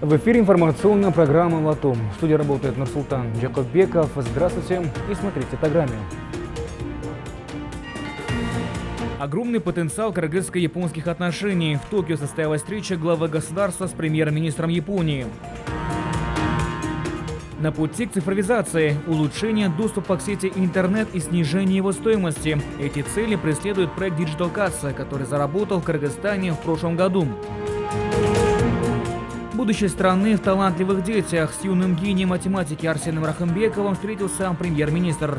В эфире информационная программа «Лото». В студии работает Нурсултан Джакоббеков. Здравствуйте и смотрите программу. Огромный потенциал кыргызско-японских отношений. В Токио состоялась встреча главы государства с премьер-министром Японии. На пути к цифровизации, улучшение доступа к сети интернет и снижение его стоимости. Эти цели преследует проект Digital Kassa, который заработал в Кыргызстане в прошлом году. Будущее страны в талантливых детях. С юным гением математики Арсеном Рахымбековым встретился премьер-министр.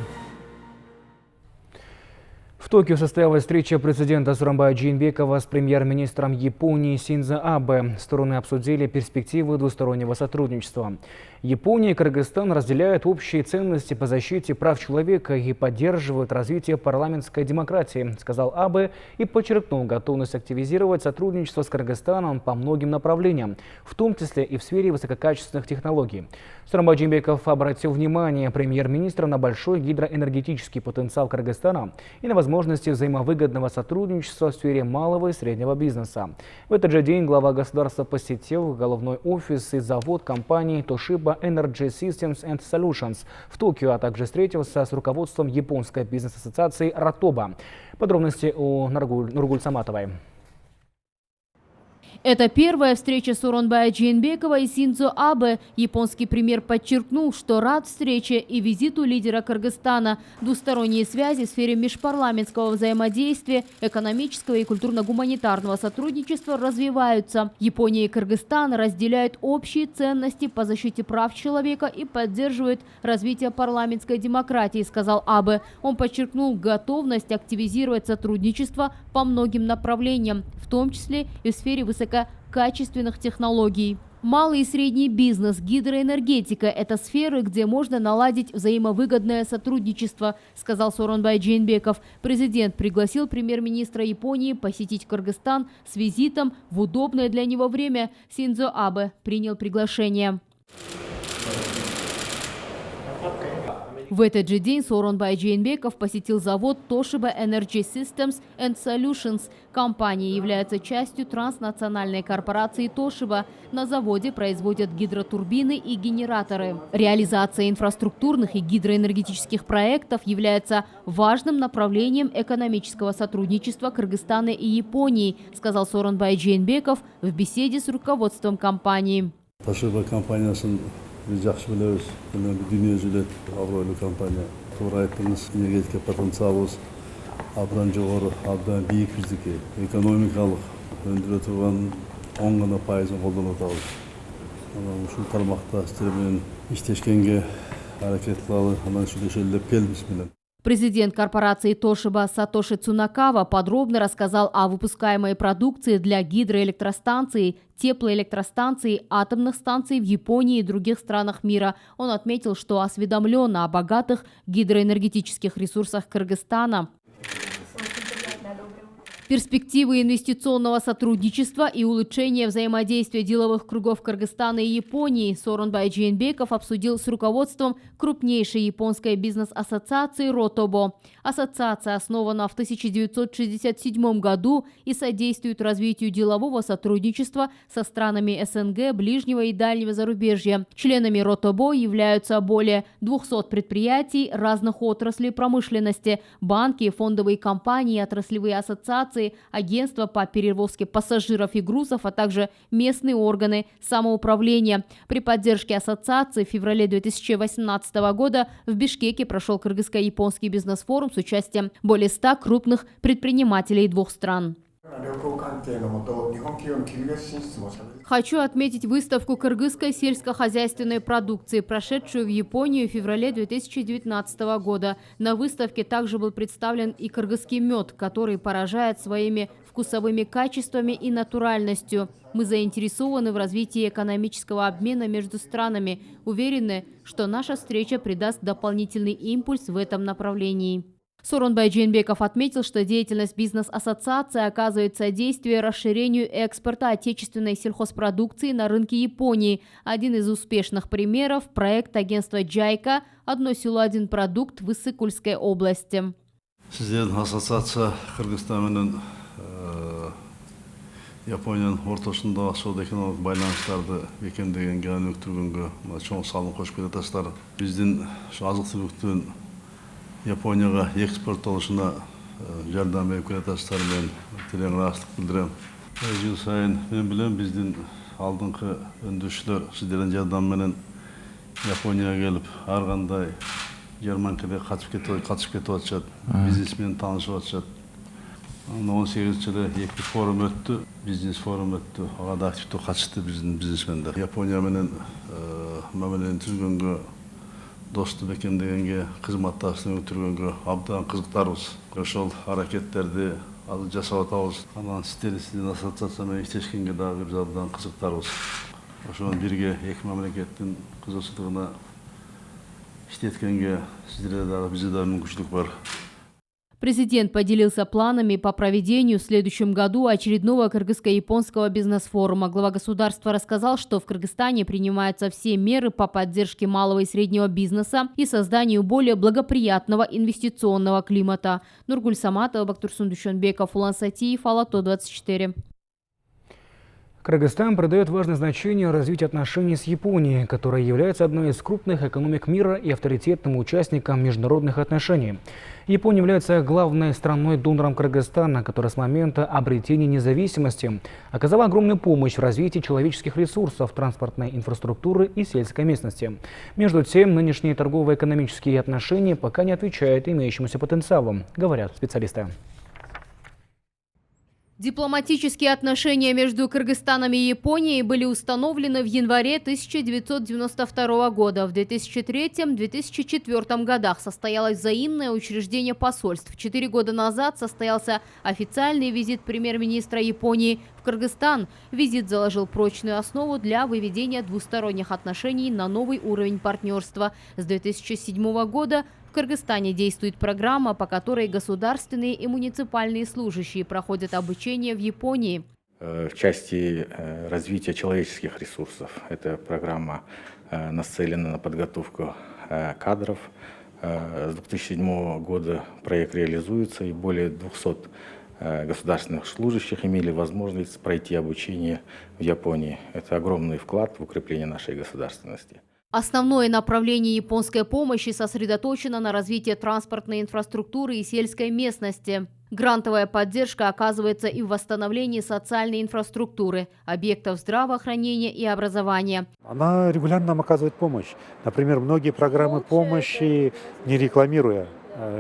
В Токио состоялась встреча президента Сооронбая Джейнбекова с премьер-министром Японии Синдзо Абе. Стороны обсудили перспективы двустороннего сотрудничества. Япония и Кыргызстан разделяют общие ценности по защите прав человека и поддерживают развитие парламентской демократии, сказал Абе и подчеркнул готовность активизировать сотрудничество с Кыргызстаном по многим направлениям, в том числе и в сфере высококачественных технологий. Сооронбай Джейнбеков обратил внимание премьер-министра на большой гидроэнергетический потенциал Кыргызстана и на возможности взаимовыгодного сотрудничества в сфере малого и среднего бизнеса. В этот же день глава государства посетил головной офис и завод компании Toshiba Energy Systems and Solutions в Токио, а также встретился с руководством японской бизнес-ассоциации Ротоба. Подробности у Нургуль Саматовой. Это первая встреча Сооронбая Джейнбекова и Синдзо Абе. Японский премьер подчеркнул, что рад встрече и визиту лидера Кыргызстана. Двусторонние связи в сфере межпарламентского взаимодействия, экономического и культурно-гуманитарного сотрудничества развиваются. Япония и Кыргызстан разделяют общие ценности по защите прав человека и поддерживают развитие парламентской демократии, сказал Абе. Он подчеркнул готовность активизировать сотрудничество по многим направлениям, в том числе и в сфере высококачественных технологий. Малый и средний бизнес, гидроэнергетика – это сферы, где можно наладить взаимовыгодное сотрудничество, сказал Сооронбай Джейнбеков. Президент пригласил премьер-министра Японии посетить Кыргызстан с визитом в удобное для него время. Синдзо Абе принял приглашение. В этот же день Сооронбай Джейнбеков посетил завод Toshiba Energy Systems and Solutions. Компания является частью транснациональной корпорации Toshiba. На заводе производят гидротурбины и генераторы. Реализация инфраструктурных и гидроэнергетических проектов является важным направлением экономического сотрудничества Кыргызстана и Японии, сказал Сооронбай Джейнбеков в беседе с руководством компании. Toshiba компаниясын biz yaxshi bilamiz. Dunyojulik abroyli kompaniya. To'g'ri aytdingiz, energetika potensialimiz abdan jo'g'ri, abdan biik bizniki. Ekonomikalik öndüre turgan 10% qo'llanib o'tamiz. Shu tarmoqda sizlar bilan ishlashganga harakat qilamiz. Mana shu deshellab kelmiz bilan. Президент корпорации Toshiba Сатоши Цунакава подробно рассказал о выпускаемой продукции для гидроэлектростанций, теплоэлектростанций, атомных станций в Японии и других странах мира. Он отметил, что осведомлен о богатых гидроэнергетических ресурсах Кыргызстана. Перспективы инвестиционного сотрудничества и улучшения взаимодействия деловых кругов Кыргызстана и Японии Сооронбай Джейнбеков обсудил с руководством крупнейшей японской бизнес-ассоциации Ротобо. Ассоциация основана в 1967 году и содействует развитию делового сотрудничества со странами СНГ, ближнего и дальнего зарубежья. Членами Ротобо являются более 200 предприятий разных отраслей промышленности, банки, фондовые компании, отраслевые ассоциации, агентства по перевозке пассажиров и грузов, а также местные органы самоуправления. При поддержке ассоциации в феврале 2018 года в Бишкеке прошел кыргызско-японский бизнес-форум с участием более 100 крупных предпринимателей двух стран. Хочу отметить выставку кыргызской сельскохозяйственной продукции, прошедшую в Японию в феврале 2019 года. На выставке также был представлен и кыргызский мед, который поражает своими вкусовыми качествами и натуральностью. Мы заинтересованы в развитии экономического обмена между странами, уверены, что наша встреча придаст дополнительный импульс в этом направлении. Сооронбай Джейнбеков отметил, что деятельность бизнес-ассоциации оказывает содействие расширению экспорта отечественной сельхозпродукции на рынке Японии. Один из успешных примеров – проект агентства JICA «Одно село, один продукт» в Иссык-Кульской области. Ассоциация Кыргызстана Японияның ортасында сауда-экономикалық байланыштарды бекемдегенге, өнүктүргөнгө чоң салым кошуп келатасыздар. Биздин азык-түлүктүн Японияга экспорттолушуна жардам берип келатасыздар. Мен терең ыраазычылык билдирем. Жыл сайын мен билем биздин алдыңкы өндүрүүчүлөр сиздердин жардам менен Японияга келип, ар кандай жарманкада катышып кетип атышат, бизнес менен таанышып атышат. 18-жылы эки форум өттү, бизнес форум өттү. Ага да активдүү катышты биздин бизнесмендер. Япония менен мамилени түзгөнгө, достук бекемдегенге, кызматташтык өтүргөнгө абдан кызыктарбыз. Ошол аракеттерди азыр жасап атабыз. Анан сиздердин ассоциация менен иштешкенге дагы биз абдан кызыктарбыз. Ошону бирге эки мамлекеттин кызыкчылыгына иштеткенге сиздерде дагы бизде дагы мүмкүнчүлүк бар. Президент поделился планами по проведению в следующем году очередного кыргызско-японского бизнес-форума. Глава государства рассказал, что в Кыргызстане принимаются все меры по поддержке малого и среднего бизнеса и созданию более благоприятного инвестиционного климата. Нургуль Саматова, Бактурсун Душенбеков, Улан Сатиев, Алато 24. Кыргызстан придает важное значение развитию отношений с Японией, которая является одной из крупных экономик мира и авторитетным участником международных отношений. Япония является главной страной-донором Кыргызстана, которая с момента обретения независимости оказала огромную помощь в развитии человеческих ресурсов, транспортной инфраструктуры и сельской местности. Между тем, нынешние торгово-экономические отношения пока не отвечают имеющемуся потенциалу, говорят специалисты. Дипломатические отношения между Кыргызстаном и Японией были установлены в январе 1992 года. В 2003-2004 годах состоялось взаимное учреждение посольств. 4 года назад состоялся официальный визит премьер-министра Японии в Кыргызстан. Визит заложил прочную основу для выведения двусторонних отношений на новый уровень партнерства. С 2007 года в Кыргызстане действует программа, по которой государственные и муниципальные служащие проходят обучение в Японии. В части развития человеческих ресурсов эта программа нацелена на подготовку кадров. С 2007 года проект реализуется, и более 200 государственных служащих имели возможность пройти обучение в Японии. Это огромный вклад в укрепление нашей государственности. Основное направление японской помощи сосредоточено на развитии транспортной инфраструктуры и сельской местности. Грантовая поддержка оказывается и в восстановлении социальной инфраструктуры, объектов здравоохранения и образования. Она регулярно нам оказывает помощь. Например, многие программы помощи, не рекламируя,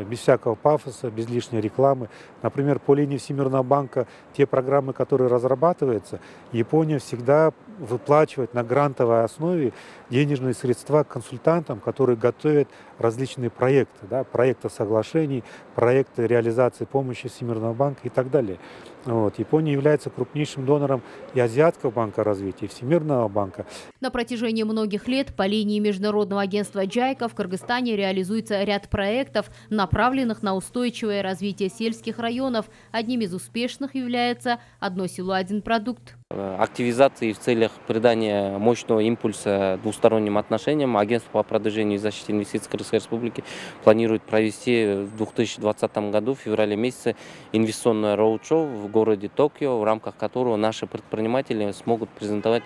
без всякого пафоса, без лишней рекламы. Например, по линии Всемирного банка те программы, которые разрабатываются, Япония всегда выплачивает на грантовой основе денежные средства консультантам, которые готовят различные проекты, проекты соглашений, проекты реализации помощи Всемирного банка и так далее. Япония является крупнейшим донором и Азиатского банка развития, и Всемирного банка. На протяжении многих лет по линии Международного агентства JICA в Кыргызстане реализуется ряд проектов, направленных на устойчивое развитие сельских районов. Одним из успешных является «Одно село, один продукт». Активизации в целях придания мощного импульса двусторонним отношениям Агентство по продвижению и защите инвестиций Кыргызской Республики планирует провести в 2020 году, в феврале месяце, инвестиционное роуд-шоу в городе Токио, в рамках которого наши предприниматели смогут презентовать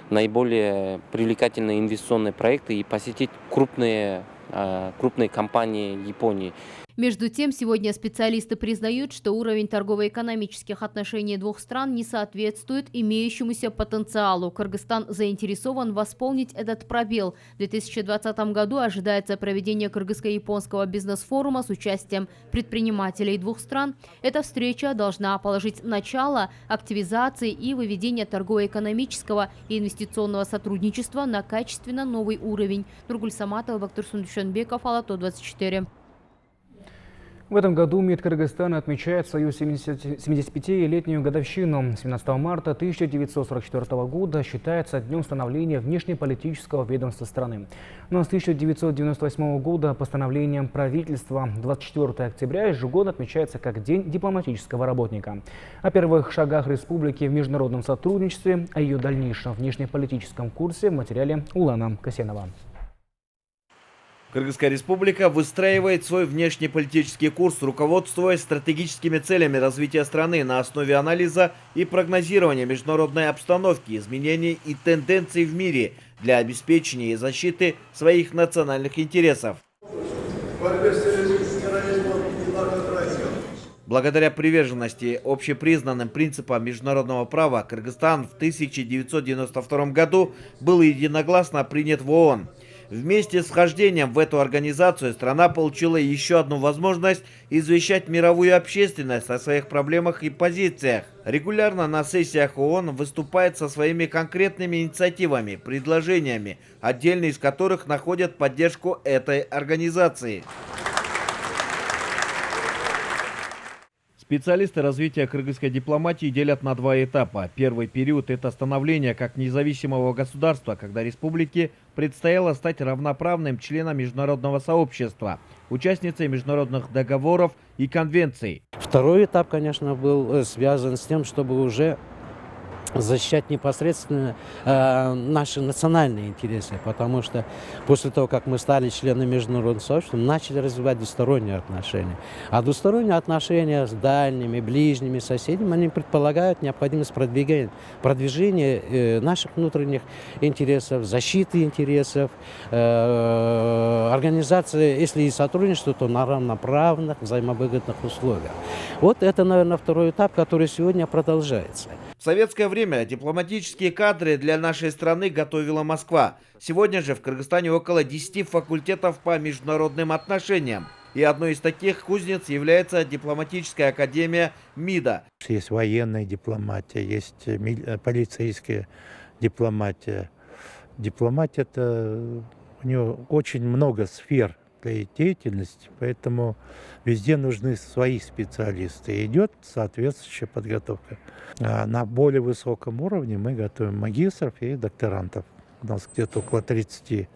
наиболее привлекательные инвестиционные проекты и посетить крупные компании Японии. Между тем, сегодня специалисты признают, что уровень торгово-экономических отношений двух стран не соответствует имеющемуся потенциалу. Кыргызстан заинтересован восполнить этот пробел. В 2020 году ожидается проведение кыргызско-японского бизнес-форума с участием предпринимателей двух стран. Эта встреча должна положить начало активизации и выведения торгово-экономического и инвестиционного сотрудничества на качественно новый уровень. Нургуль Саматова, Бактурсун Душенбеков, Алато 24. В этом году МИД Кыргызстана отмечает свою 75-летнюю годовщину. 17 марта 1944 года считается днем становления внешнеполитического ведомства страны. Но с 1998 года постановлением правительства 24 октября ежегодно отмечается как День дипломатического работника. О первых шагах республики в международном сотрудничестве, о ее дальнейшем внешнеполитическом курсе в материале Улана Касенова. Кыргызская республика выстраивает свой внешнеполитический курс, руководствуясь стратегическими целями развития страны на основе анализа и прогнозирования международной обстановки, изменений и тенденций в мире для обеспечения и защиты своих национальных интересов. Благодаря приверженности общепризнанным принципам международного права Кыргызстан в 1992 году был единогласно принят в ООН. Вместе с вхождением в эту организацию страна получила еще одну возможность извещать мировую общественность о своих проблемах и позициях. Регулярно на сессиях ООН выступает со своими конкретными инициативами, предложениями, отдельные из которых находят поддержку этой организации. Специалисты развития кыргызской дипломатии делят на два этапа. Первый период – это становление как независимого государства, когда республике предстояло стать равноправным членом международного сообщества, участницей международных договоров и конвенций. Второй этап, конечно, был связан с тем, чтобы уже защищать непосредственно наши национальные интересы, потому что после того, как мы стали членами международного сообщества, мы начали развивать двусторонние отношения. А двусторонние отношения с дальними, ближними соседями, они предполагают необходимость продвижения наших внутренних интересов, защиты интересов, организации, если и сотрудничество, то на равноправных, взаимовыгодных условиях. Вот это, наверное, второй этап, который сегодня продолжается. В советское время дипломатические кадры для нашей страны готовила Москва. Сегодня же в Кыргызстане около 10 факультетов по международным отношениям. И одной из таких кузнец является дипломатическая академия МИДа. Есть военная дипломатия, есть полицейская дипломатия. Дипломатия – это у нее очень много сфер для деятельности, поэтому везде нужны свои специалисты. И идет соответствующая подготовка. А на более высоком уровне мы готовим магистров и докторантов. У нас где-то около 30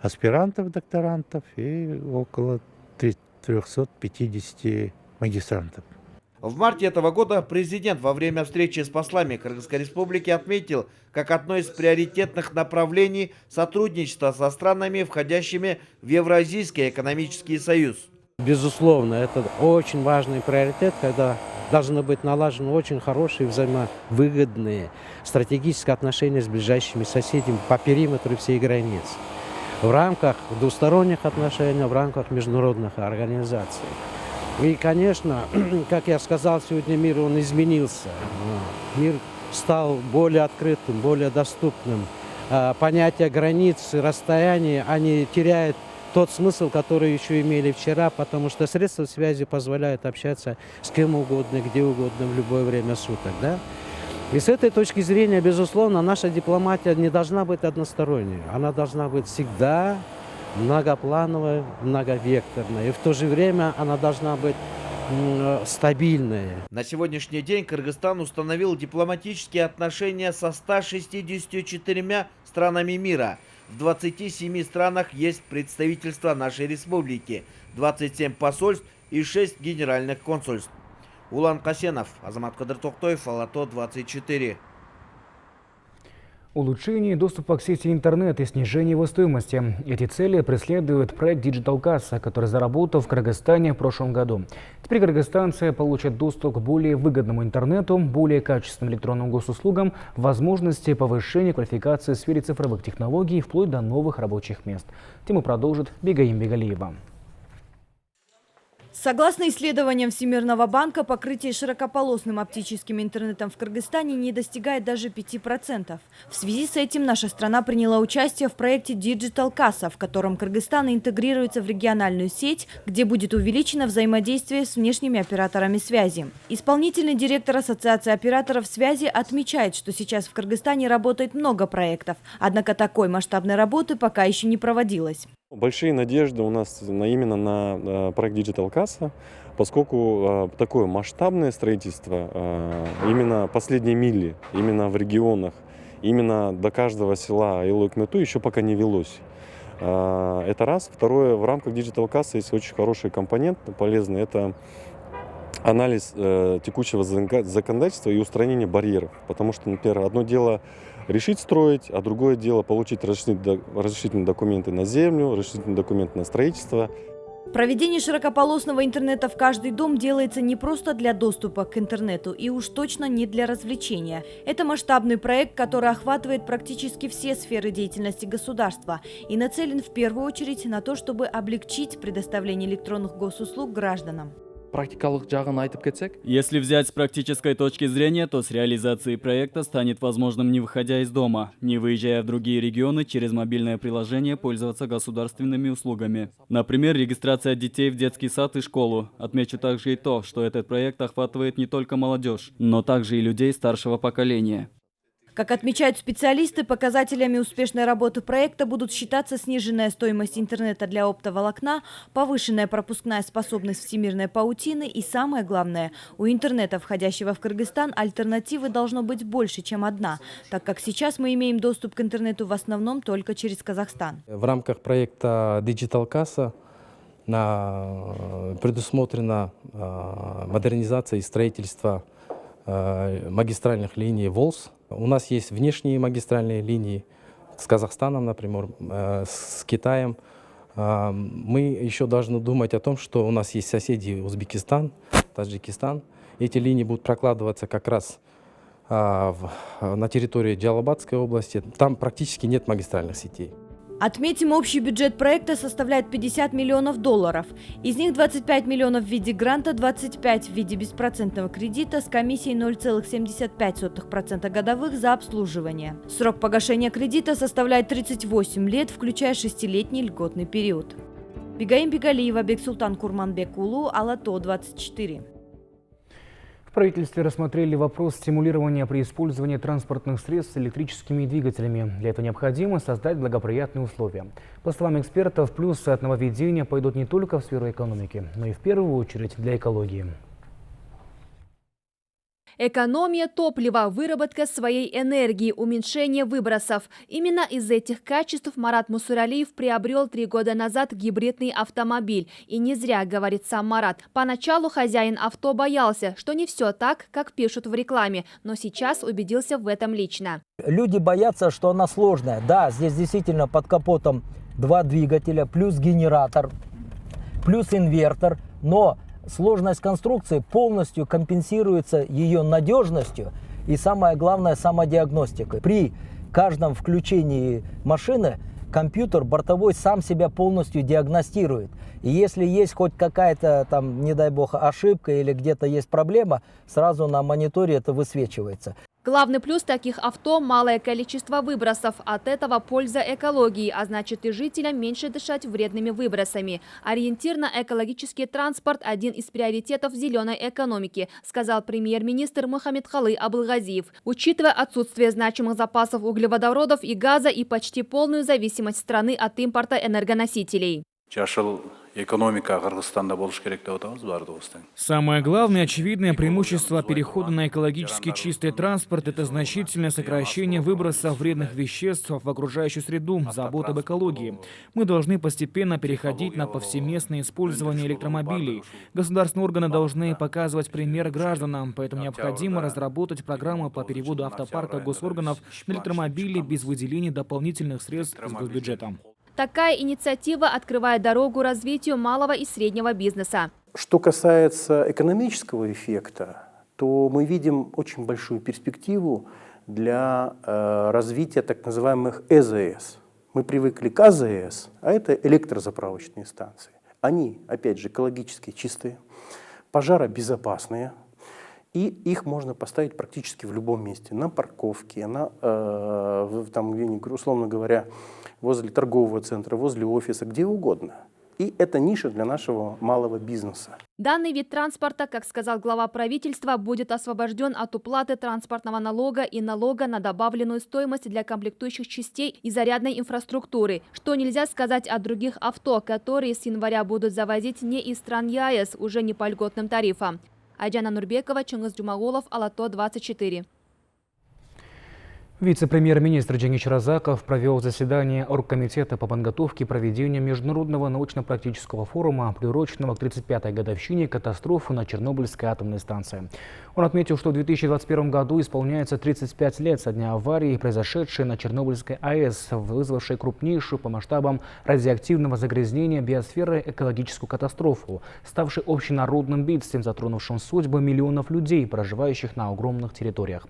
аспирантов, докторантов и около 350 магистрантов. В марте этого года президент во время встречи с послами Кыргызской республики отметил, как одно из приоритетных направлений сотрудничество со странами, входящими в Евразийский экономический союз. Безусловно, это очень важный приоритет, когда должны быть налажены очень хорошие, взаимовыгодные стратегические отношения с ближайшими соседями по периметру всей границы. В рамках двусторонних отношений, в рамках международных организаций. И, конечно, как я сказал, сегодня мир, он изменился. Мир стал более открытым, более доступным. Понятия границ, расстояния, они теряют тот смысл, который еще имели вчера, потому что средства связи позволяют общаться с кем угодно, где угодно, в любое время суток. Да? И с этой точки зрения, безусловно, наша дипломатия не должна быть односторонней. Она должна быть всегда многоплановая, многовекторная. И в то же время она должна быть стабильная. На сегодняшний день Кыргызстан установил дипломатические отношения со 164 странами мира. В 27 странах есть представительства нашей республики, 27 посольств и 6 генеральных консульств. Улан Касенов, Азамат Кадыр-Токтоев, Алато 24. Улучшение доступа к сети интернет и снижение его стоимости. Эти цели преследует проект Digital Kassa, который заработал в Кыргызстане в прошлом году. Теперь кыргызстанцы получат доступ к более выгодному интернету, более качественным электронным госуслугам, возможности повышения квалификации в сфере цифровых технологий вплоть до новых рабочих мест. Тему продолжит Бегаим Бегалиева. Согласно исследованиям Всемирного банка, покрытие широкополосным оптическим интернетом в Кыргызстане не достигает даже 5%. В связи с этим наша страна приняла участие в проекте Digital Kassa, в котором Кыргызстан интегрируется в региональную сеть, где будет увеличено взаимодействие с внешними операторами связи. Исполнительный директор Ассоциации операторов связи отмечает, что сейчас в Кыргызстане работает много проектов, однако такой масштабной работы пока еще не проводилось. Большие надежды у нас именно на проект Digital Kassa, поскольку такое масштабное строительство, именно последние мили, именно в регионах, именно до каждого села Илук-Мету еще пока не велось. Это раз. Второе, в рамках Digital Kassa есть очень хороший компонент, полезный, это анализ текущего законодательства и устранение барьеров. Потому что, например, одно дело решить строить, а другое дело получить разрешительные документы на землю, разрешительные документы на строительство. Проведение широкополосного интернета в каждый дом делается не просто для доступа к интернету и уж точно не для развлечения. Это масштабный проект, который охватывает практически все сферы деятельности государства и нацелен в первую очередь на то, чтобы облегчить предоставление электронных госуслуг гражданам. Если взять с практической точки зрения, то с реализацией проекта станет возможным, не выходя из дома, не выезжая в другие регионы, через мобильное приложение пользоваться государственными услугами. Например, регистрация детей в детский сад и школу. Отмечу также и то, что этот проект охватывает не только молодежь, но также и людей старшего поколения. Как отмечают специалисты, показателями успешной работы проекта будут считаться сниженная стоимость интернета для оптоволокна, повышенная пропускная способность всемирной паутины и, самое главное, у интернета, входящего в Кыргызстан, альтернативы должно быть больше, чем одна, так как сейчас мы имеем доступ к интернету в основном только через Казахстан. В рамках проекта Digital Kassa предусмотрена модернизация и строительство магистральных линий ВОЛС. У нас есть внешние магистральные линии с Казахстаном, например, с Китаем. Мы еще должны думать о том, что у нас есть соседи Узбекистан, Таджикистан. Эти линии будут прокладываться как раз на территории Джалабадской области. Там практически нет магистральных сетей. Отметим, общий бюджет проекта составляет $50 миллионов. Из них 25 миллионов в виде гранта, 25 в виде беспроцентного кредита с комиссией 0,75% годовых за обслуживание. Срок погашения кредита составляет 38 лет, включая 6-летний льготный период. Бигаим Бигалиева, Бексултан Курманбек-Улу, Алато 24. В правительстве рассмотрели вопрос стимулирования при использовании транспортных средств с электрическими двигателями. Для этого необходимо создать благоприятные условия. По словам экспертов, плюсы от нововведения пойдут не только в сферу экономики, но и в первую очередь для экологии. Экономия топлива, выработка своей энергии, уменьшение выбросов. Именно из этих качеств Марат Мусуралиев приобрел 3 года назад гибридный автомобиль. И не зря, говорит сам Марат. Поначалу хозяин авто боялся, что не все так, как пишут в рекламе, но сейчас убедился в этом лично. Люди боятся, что она сложная. Да, здесь действительно под капотом 2 двигателя, плюс генератор, плюс инвертор, но сложность конструкции полностью компенсируется ее надежностью и, самое главное, самодиагностикой. При каждом включении машины компьютер бортовой сам себя полностью диагностирует. И если есть хоть какая-то там, не дай бог, ошибка или где-то есть проблема, сразу на мониторе это высвечивается. Главный плюс таких авто – малое количество выбросов. От этого польза экологии, а значит и жителям меньше дышать вредными выбросами. Ориентир на экологический транспорт – один из приоритетов зеленой экономики, сказал премьер-министр Мухаммедхалы Абылгазиев. Учитывая отсутствие значимых запасов углеводородов и газа и почти полную зависимость страны от импорта энергоносителей. Самое главное, очевидное преимущество перехода на экологически чистый транспорт – это значительное сокращение выбросов вредных веществ в окружающую среду, забота об экологии. Мы должны постепенно переходить на повсеместное использование электромобилей. Государственные органы должны показывать пример гражданам, поэтому необходимо разработать программу по переводу автопарка госорганов на электромобили без выделения дополнительных средств из госбюджета. Такая инициатива открывает дорогу развитию малого и среднего бизнеса. Что касается экономического эффекта, то мы видим очень большую перспективу для развития так называемых ЭЗС. Мы привыкли к АЗС, а это электрозаправочные станции. Они, опять же, экологически чистые, пожаробезопасные, и их можно поставить практически в любом месте. На парковке, там где-нибудь, условно говоря, возле торгового центра, возле офиса, где угодно. И это ниша для нашего малого бизнеса. Данный вид транспорта, как сказал глава правительства, будет освобожден от уплаты транспортного налога и налога на добавленную стоимость для комплектующих частей и зарядной инфраструктуры. Что нельзя сказать о других авто, которые с января будут завозить не из стран ЕАЭС, уже не по льготным тарифам. Айджана Нурбекова, Чыңгыз Джумагулов, Алато 24. Вице-премьер-министр Джангич Разаков провел заседание Оргкомитета по подготовке и проведению Международного научно-практического форума, приуроченного к 35-й годовщине катастрофы на Чернобыльской атомной станции. Он отметил, что в 2021 году исполняется 35 лет со дня аварии, произошедшей на Чернобыльской АЭС, вызвавшей крупнейшую по масштабам радиоактивного загрязнения биосферы экологическую катастрофу, ставшей общенародным бедствием, затронувшим судьбы миллионов людей, проживающих на огромных территориях.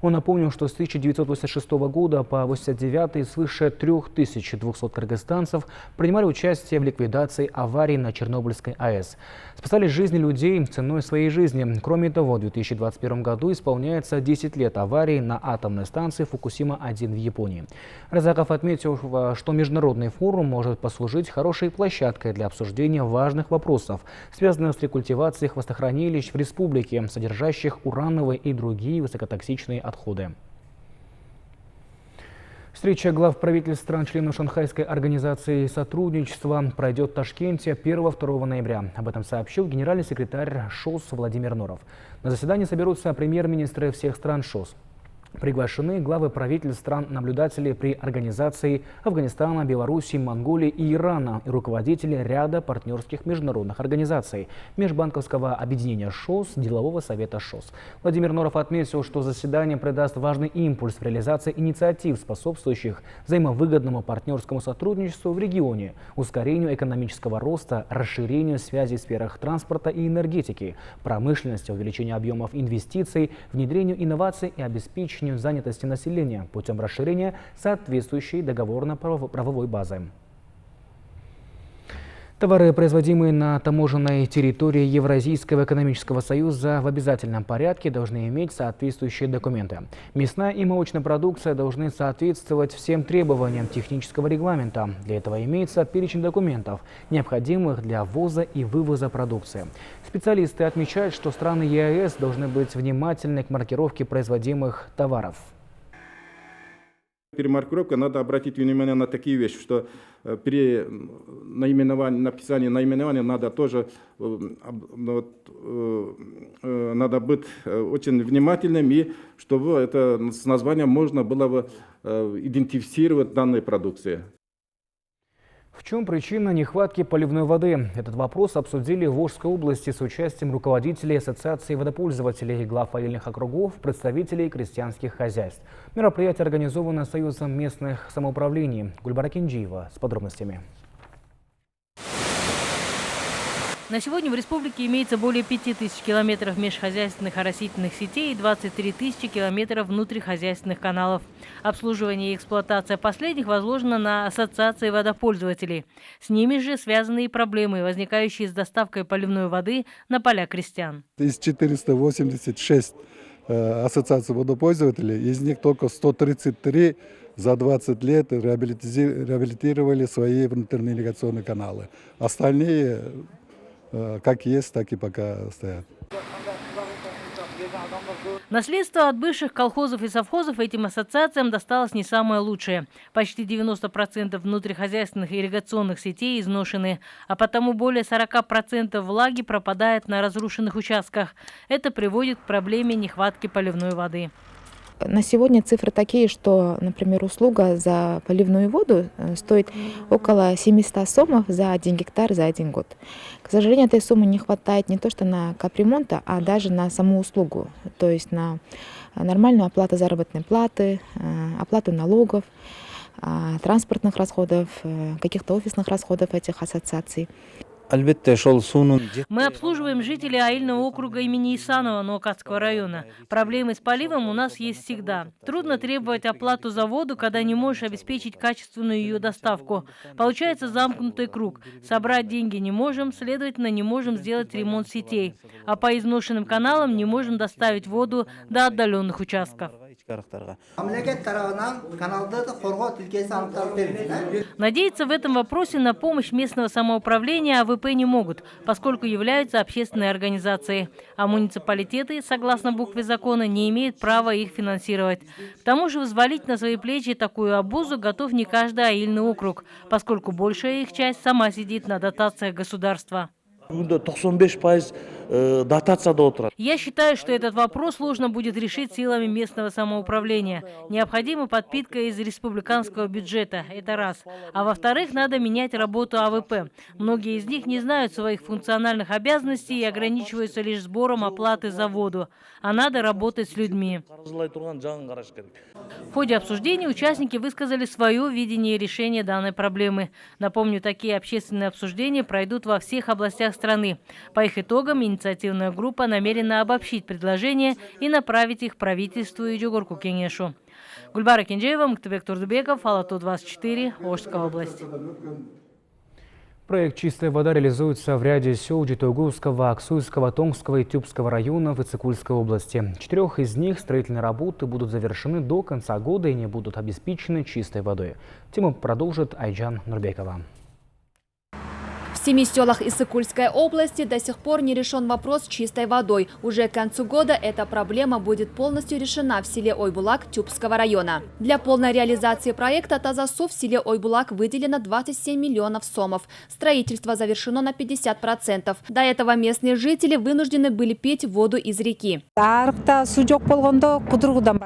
Он напомнил, что с 1986 года по 1989 свыше 3200 кыргызстанцев принимали участие в ликвидации аварий на Чернобыльской АЭС. Спасали жизни людей ценой своей жизни. Кроме того, в 2021 году исполняется 10 лет аварии на атомной станции Фукусима-1 в Японии. Разаков отметил, что международный форум может послужить хорошей площадкой для обсуждения важных вопросов, связанных с рекультивацией хвостохранилищ в республике, содержащих урановые и другие высокотоксичные отходы. Встреча глав правительств стран-членов Шанхайской организации сотрудничества пройдет в Ташкенте 1-2 ноября. Об этом сообщил генеральный секретарь ШОС Владимир Норов. На заседании соберутся премьер-министры всех стран ШОС. Приглашены главы правительств стран-наблюдателей при организации Афганистана, Беларуси, Монголии и Ирана и руководители ряда партнерских международных организаций, Межбанковского объединения ШОС, Делового совета ШОС. Владимир Норов отметил, что заседание придаст важный импульс в реализации инициатив, способствующих взаимовыгодному партнерскому сотрудничеству в регионе, ускорению экономического роста, расширению связей в сферах транспорта и энергетики, промышленности, увеличению объемов инвестиций, внедрению инноваций и обеспечению занятости населения путем расширения соответствующей договорно-правовой базы. Товары, производимые на таможенной территории Евразийского экономического союза, в обязательном порядке должны иметь соответствующие документы. Мясная и молочная продукция должны соответствовать всем требованиям технического регламента. Для этого имеется перечень документов, необходимых для ввоза и вывоза продукции. Специалисты отмечают, что страны ЕАЭС должны быть внимательны к маркировке производимых товаров. Перемаркировка, надо обратить внимание на такие вещи, что при написании наименования надо тоже надо быть очень внимательным, и чтобы это с названием можно было бы идентифицировать данные продукции. В чем причина нехватки поливной воды? Этот вопрос обсудили в Волжской области с участием руководителей Ассоциации водопользователей, глав отдельных округов, представителей крестьянских хозяйств. Мероприятие организовано Союзом местных самоуправлений. Гульбара Кинджиева с подробностями. На сегодня в республике имеется более 5000 километров межхозяйственных оросительных сетей и 23 тысячи километров внутрихозяйственных каналов. Обслуживание и эксплуатация последних возложено на ассоциации водопользователей. С ними же связаны и проблемы, возникающие с доставкой поливной воды на поля крестьян. Из 486 ассоциаций водопользователей, из них только 133 за 20 лет реабилитировали свои внутрирригационные каналы. Остальные как есть, так и пока стоят. Наследство от бывших колхозов и совхозов этим ассоциациям досталось не самое лучшее. Почти 90% внутрихозяйственных ирригационных сетей изношены, а потому более 40% влаги пропадает на разрушенных участках. Это приводит к проблеме нехватки поливной воды. На сегодня цифры такие, что, например, услуга за поливную воду стоит около 700 сомов за 1 гектар за 1 год. К сожалению, этой суммы не хватает не то что на капремонта, а даже на саму услугу, то есть на нормальную оплату заработной платы, оплату налогов, транспортных расходов, каких-то офисных расходов этих ассоциаций. Мы обслуживаем жителей Аильного округа имени Исанова Ноокатского района. Проблемы с поливом у нас есть всегда. Трудно требовать оплату за воду, когда не можешь обеспечить качественную ее доставку. Получается замкнутый круг. Собрать деньги не можем, следовательно, не можем сделать ремонт сетей. А по изношенным каналам не можем доставить воду до отдаленных участков. Надеяться в этом вопросе на помощь местного самоуправления АВП не могут, поскольку являются общественной организацией, а муниципалитеты, согласно букве закона, не имеют права их финансировать. К тому же взвалить на свои плечи такую обузу готов не каждый аильный округ, поскольку большая их часть сама сидит на дотациях государства. Я считаю, что этот вопрос сложно будет решить силами местного самоуправления. Необходима подпитка из республиканского бюджета, это раз. А во-вторых, надо менять работу АВП. Многие из них не знают своих функциональных обязанностей и ограничиваются лишь сбором оплаты за воду. А надо работать с людьми. В ходе обсуждения участники высказали свое видение решения данной проблемы. Напомню, такие общественные обсуждения пройдут во всех областях страны. По их итогам инициативная группа намерена обобщить предложения и направить их правительству и Жогорку Кеңешу. Гульбара Кенжеева, Муктыбек Турдубеков, Алату 24, Ошская область. Проект «Чистая вода» реализуется в ряде сел Житойгурского, Аксуйского, Томского и Тюбского районов и Цикульской области. 4 из них строительные работы будут завершены до конца года и не будут обеспечены чистой водой. Тему продолжит Айджан Нурбекова. В 7 селах Иссык-Кульской области до сих пор не решен вопрос с чистой водой. Уже к концу года эта проблема будет полностью решена в селе Ойбулак Тюбского района. Для полной реализации проекта Тазасу в селе Ойбулак выделено 27 миллионов сомов. Строительство завершено на 50%. До этого местные жители вынуждены были пить воду из реки.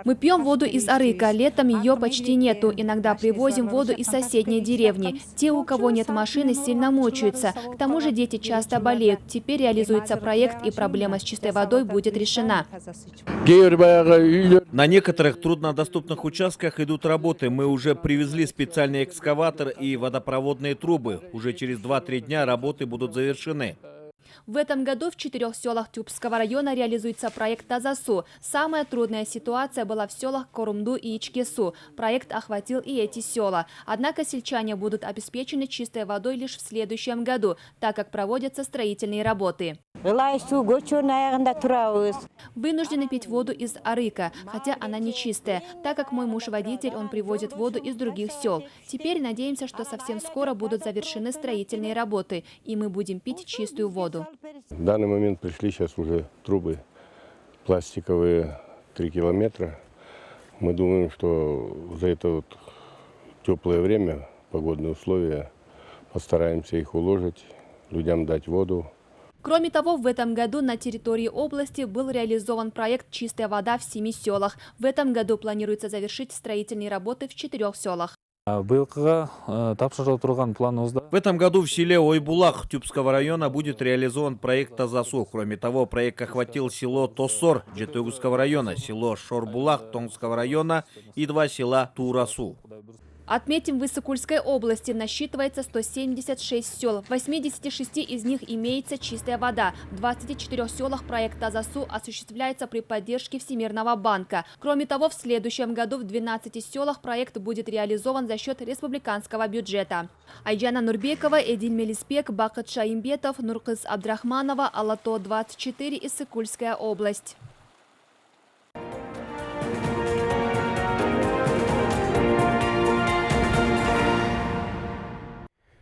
Мы пьем воду из арыка, летом ее почти нету. Иногда привозим воду из соседней деревни. Те, у кого нет машины, сильно мучаются. К тому же дети часто болеют. Теперь реализуется проект, и проблема с чистой водой будет решена. На некоторых труднодоступных участках идут работы. Мы уже привезли специальный экскаватор и водопроводные трубы. Уже через 2-3 дня работы будут завершены. В этом году в 4 селах Тюбского района реализуется проект Тазасу. Самая трудная ситуация была в селах Корумду и Ичкесу. Проект охватил и эти села. Однако сельчане будут обеспечены чистой водой лишь в следующем году, так как проводятся строительные работы. Вынуждены пить воду из арыка, хотя она не чистая. Так как мой муж водитель, он привозит воду из других сел. Теперь надеемся, что совсем скоро будут завершены строительные работы, и мы будем пить чистую воду. В данный момент пришли сейчас уже трубы пластиковые 3 километра. Мы думаем, что за это вот теплое время, погодные условия, постараемся их уложить, людям дать воду. Кроме того, в этом году на территории области был реализован проект «Чистая вода» в 7 селах. В этом году планируется завершить строительные работы в 4 селах. В этом году в селе Ойбулак Тюбского района будет реализован проект Тазасу. Кроме того, проект охватил село Тосор Житойгурского района, село Шорбулак Томского района и 2 села Турасу. Отметим, в Иссык-Кульской области насчитывается 176 сел. В 86 из них имеется чистая вода. В 24 селах проект Тазасу осуществляется при поддержке Всемирного банка. Кроме того, в следующем году в 12 селах проект будет реализован за счет республиканского бюджета. Айджана Нурбекова, Эдиль Мелиспек, Бакыт Шаимбетов, Нуркыз Абдрахманова, Алато 24, Иссык-Кульская область.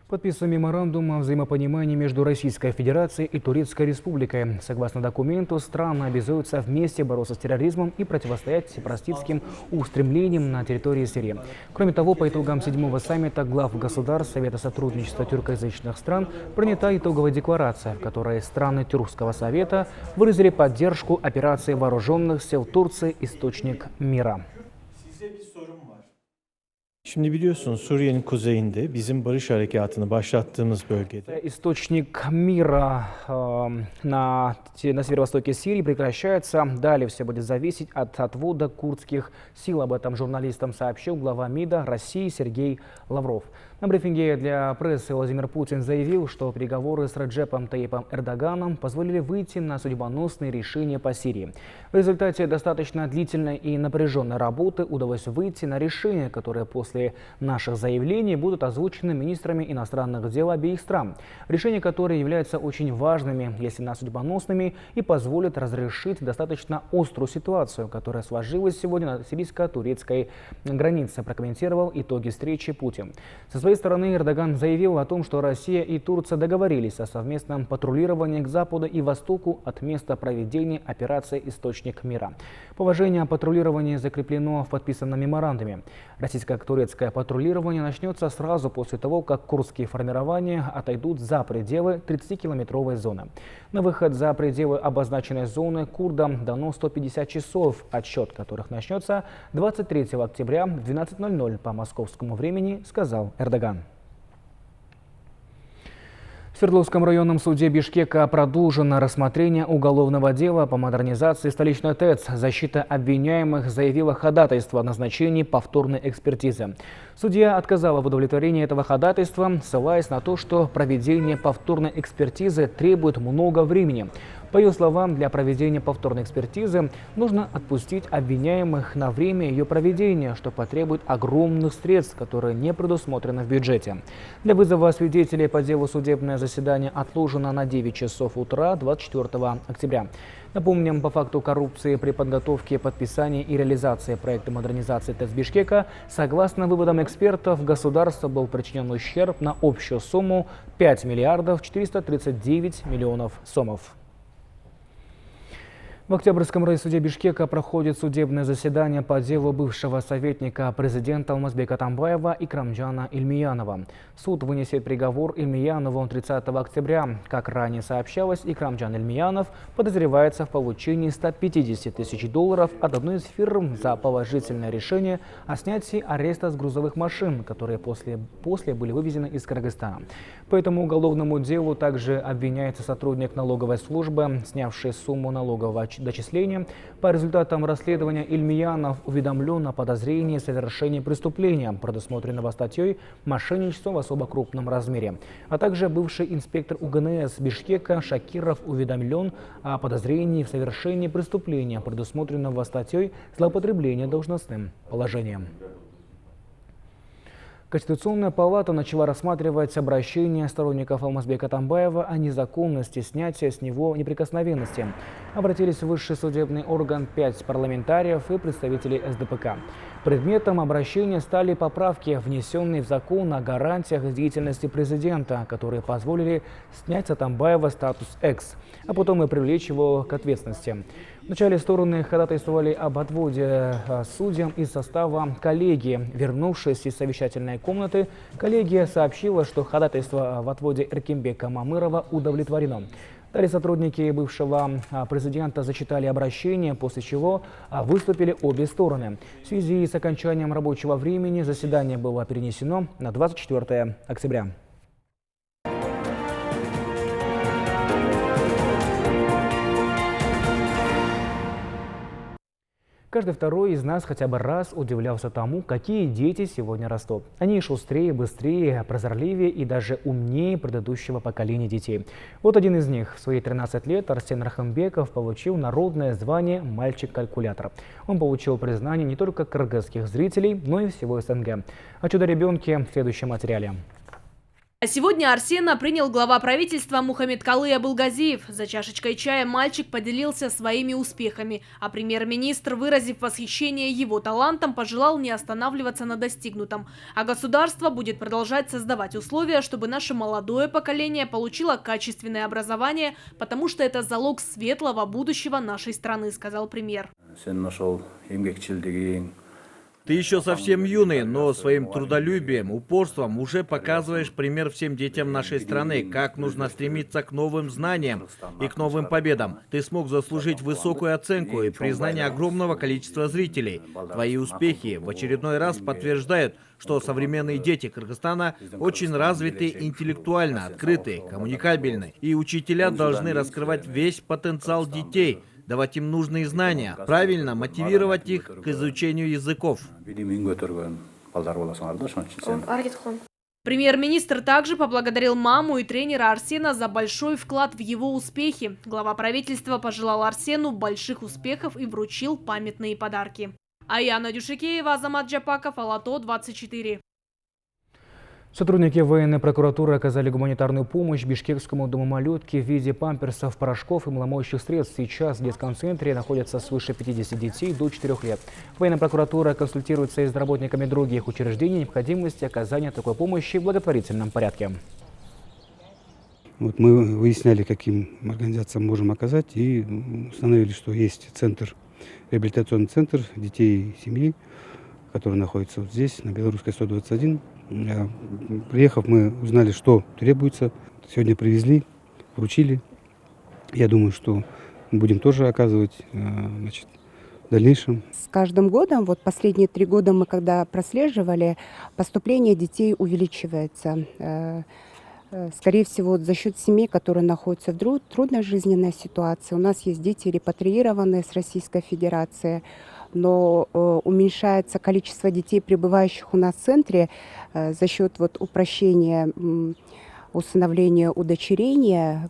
Подписан меморандум о взаимопонимании между Российской Федерацией и Турецкой Республикой. Согласно документу, страны обязуются вместе бороться с терроризмом и противостоять сепаратистским устремлениям на территории Сирии. Кроме того, по итогам 7-го саммита глав государств Совета сотрудничества тюркоязычных стран принята итоговая декларация, в которой страны Тюркского совета выразили поддержку операции вооруженных сил Турции «Источник мира». Şimdi biliyorsunuz Suriye'nin kuzeyinde bizim barış harekatını başlattığımız bölgede. Источник мира на северо-востоке Сирии прекращается. Далее все будет зависеть от отвода курдских сил. Об этом журналистам сообщил глава МИДа России Сергей Лавров. На брифинге для прессы Владимир Путин заявил, что переговоры с Реджепом Таyyипом Эрдоганом позволили выйти на судьбоносные решения по Сирии. В результате достаточно длительной и напряженной работы удалось выйти на решения, которые после наших заявлений будут озвучены министрами иностранных дел обеих стран. Решения, которые являются очень важными, если не судьбоносными, и позволят разрешить достаточно острую ситуацию, которая сложилась сегодня на сирийско-турецкой границе, прокомментировал итоги встречи Путин. Со своей стороны Эрдоган заявил о том, что Россия и Турция договорились о совместном патрулировании к западу и востоку от места проведения операции «Источник мира». Положение о патрулировании закреплено в подписанном меморандуме. Российско-турецкая турецкое патрулирование начнется сразу после того, как курдские формирования отойдут за пределы 30-километровой зоны. На выход за пределы обозначенной зоны курдам дано 150 часов, отсчет которых начнется 23 октября в 12:00 по московскому времени, сказал Эрдоган. В Свердловском районном суде Бишкека продолжено рассмотрение уголовного дела по модернизации столичной ТЭЦ. Защита обвиняемых заявила ходатайство о назначении повторной экспертизы. Судья отказала в удовлетворении этого ходатайства, ссылаясь на то, что проведение повторной экспертизы требует много времени. По ее словам, для проведения повторной экспертизы нужно отпустить обвиняемых на время ее проведения, что потребует огромных средств, которые не предусмотрены в бюджете. Для вызова свидетелей по делу судебное заседание отложено на 9 часов утра 24 октября. Напомним, по факту коррупции при подготовке, подписании и реализации проекта модернизации ТЭЦ Бишкека, согласно выводам экспертов, государству был причинен ущерб на общую сумму 5 миллиардов 439 миллионов сомов. В Октябрьском райсуде Бишкека проходит судебное заседание по делу бывшего советника президента Алмазбека Атамбаева Икрамджана Ильмиянова. Суд вынесет приговор Ильмиянову 30 октября. Как ранее сообщалось, Икрамджан Ильмиянов подозревается в получении 150 тысяч долларов от одной из фирм за положительное решение о снятии ареста с грузовых машин, которые после были вывезены из Кыргызстана. По этому уголовному делу также обвиняется сотрудник налоговой службы, снявший сумму налогового дочисления. По результатам расследования Ильмиянов уведомлен о подозрении в совершении преступления, предусмотренного статьей «Мошенничество в особо крупном размере». А также бывший инспектор УГНС Бишкека Шакиров уведомлен о подозрении в совершении преступления, предусмотренного статьей «Злоупотребление должностным положением». Конституционная палата начала рассматривать обращение сторонников Алмазбека Атамбаева о незаконности снятия с него неприкосновенности. Обратились в высший судебный орган 5 парламентариев и представителей СДПК. Предметом обращения стали поправки, внесенные в закон о гарантиях деятельности президента, которые позволили снять с Атамбаева статус «экс», а потом и привлечь его к ответственности. Вначале стороны ходатайствовали об отводе судьям из состава коллегии. Вернувшись из совещательной комнаты, коллегия сообщила, что ходатайство в отводе Эркинбека Мамырова удовлетворено. Далее сотрудники бывшего президента зачитали обращение, после чего выступили обе стороны. В связи с окончанием рабочего времени заседание было перенесено на 24 октября. Каждый второй из нас хотя бы раз удивлялся тому, какие дети сегодня растут. Они шустрее, быстрее, прозорливее и даже умнее предыдущего поколения детей. Вот один из них. В свои 13 лет Арсен Рахымбеков получил народное звание «Мальчик-калькулятор». Он получил признание не только кыргызских зрителей, но и всего СНГ. О чудо-ребенке в следующем материале. А сегодня Арсена принял глава правительства Мухаммедкалы Абылгазиев. За чашечкой чая мальчик поделился своими успехами, а премьер-министр, выразив восхищение его талантом, пожелал не останавливаться на достигнутом. А государство будет продолжать создавать условия, чтобы наше молодое поколение получило качественное образование, потому что это залог светлого будущего нашей страны, сказал премьер. Ты еще совсем юный, но своим трудолюбием, упорством уже показываешь пример всем детям нашей страны, как нужно стремиться к новым знаниям и к новым победам. Ты смог заслужить высокую оценку и признание огромного количества зрителей. Твои успехи в очередной раз подтверждают, что современные дети Кыргызстана очень развиты интеллектуально, открыты, коммуникабельны. И учителя должны раскрывать весь потенциал детей, давать им нужные знания, правильно мотивировать их к изучению языков. Премьер-министр также поблагодарил маму и тренера Арсена за большой вклад в его успехи. Глава правительства пожелал Арсену больших успехов и вручил памятные подарки. Аяна Дюшикеева, Азамат Джапаков, Алато, 24. Сотрудники военной прокуратуры оказали гуманитарную помощь Бишкекскому дому малютки в виде памперсов, порошков и мыломоющих средств. Сейчас в детском центре находятся свыше 50 детей до 4 лет. Военная прокуратура консультируется с работниками других учреждений о необходимости оказания такой помощи в благотворительном порядке. Мы выясняли, каким организациям можем оказать, и установили, что есть центр, реабилитационный центр детей и семьи, который находится вот здесь, на Белорусской 121. Приехав, мы узнали, что требуется. Сегодня привезли, вручили. Я думаю, что мы будем тоже оказывать, значит, в дальнейшем. С каждым годом, вот последние 3 года мы когда прослеживали, поступление детей увеличивается. Скорее всего, за счет семей, которые находятся в трудной жизненной ситуации. У нас есть дети, репатриированные с Российской Федерации, но уменьшается количество детей, пребывающих у нас в центре, за счет вот упрощения усыновления, удочерения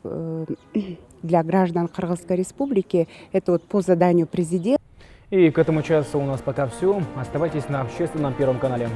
для граждан Кыргызской Республики. Это вот по заданию президента. И к этому часу у нас пока все. Оставайтесь на общественном Первом канале.